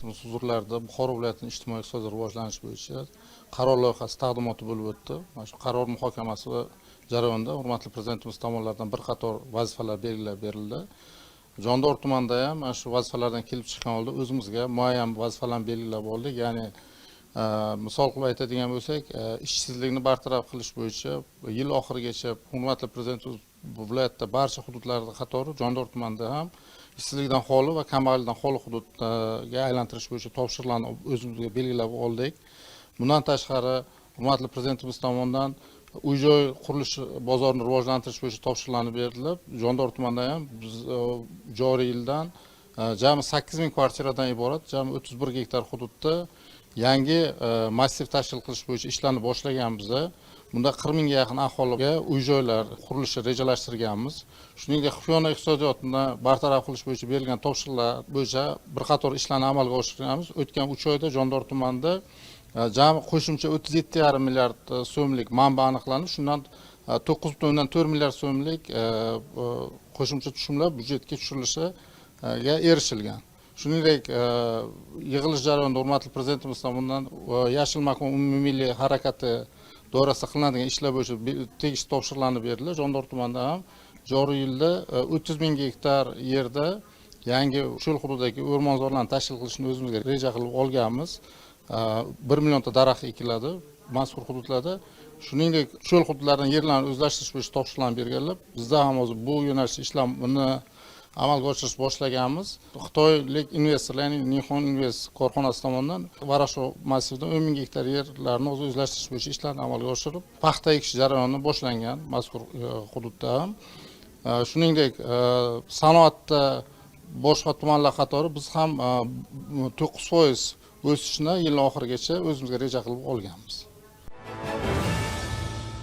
Huzurlarda Buxoro viloyatining ijtimoiy-iqtisodiy rivojlanishi bo'yicha qaror loyihasi taqdimoti bo'lib o'tdi. Mana shu qaror muhokamasi jarayonida hurmatli prezidentimiz tomonidan bir qator vazifalar belgilab berildi. Jondor tumanida ham mana shu vazifalardan kelib chiqqan holda o'zimizga muayyan vazifalarni belgilab oldik. Ya'ni misol qilib aytadigan bo'lsak, ishsizlikni bartaraf qilish bo'yicha yil oxirigacha hurmatli prezidentimiz bu viloyatda barcha hududlarda qatori Jondor tumanida ham ishsizlikdan xoli va kambag'allikdan xoli hududga aylantirish bo'yicha topshiriqlarni o'zimizga belgilab oldik. Bundan tashqari hurmatli prezidentimiz tomonidan uy-joy qurilishi bozorini rivojlantirish bo'yicha topshiriqlarni berilib, Jondor tumanida ham biz joriy yildan jami 8000 kvartiradan iborat jami 31 gektar hududda yangi massiv tashkil qilish bo'yicha ishlarni boshlaganmiz. Bunda 40 mingga yaqin aholiga uy-joylar qurilishi rejalashtirganmiz. Shuningdek, xufiyona iqtisodiyotni bartaraf qilish bo'yicha berilgan topshiriqlar bo'yicha bir qator ishlarni amalga oshirganmiz. O'tgan 3 oyda Jondor tumanida jami qo'shimcha 37,5 milliard so'mlik manba aniqlanib, shundan 9,4 milliard so'mlik qo'shimcha tushumlar byudjetga tushirilishiga erishilgan. Shuningdek, yig'ilish jarayonida hurmatli prezidentimiz tomonidan Yashil makon umummilliy harakati doirasida qilinadigan ishlar bo'yicha tegishli topshiriqlarni berildi. Jondor tumanida ham joriy yilda 30 ming gektar yerda yangi cho'l hududidagi o'rmonzorlarni tashkil qilishni o'zimizga reja qilib olganmiz. 1 millionta daraxt ekiladi mazkur hududlarda. Shuningdek, cho'l hududlaridan yerlarni o'zlashtirish bo'yicha topshiriqlarni berganlar. Bizda ham hozir bu yo'nalish ishlarni amalga oshirish boshlaganmiz. Xitoylik investorlar, ya'ni Nihon Invest korxonasi tomonidan Varashov massividan 10 ming gektar yerlarni o'zlashtirish bo'yicha ishlarni amalga oshirib, paxta ekish jarayoni boshlangan mazkur hududda ham. Shuningdek, sanoatda boshqa tumanlar qatori biz ham 9% o'sishni yil oxirigacha o'zimizga reja qilib olganmiz.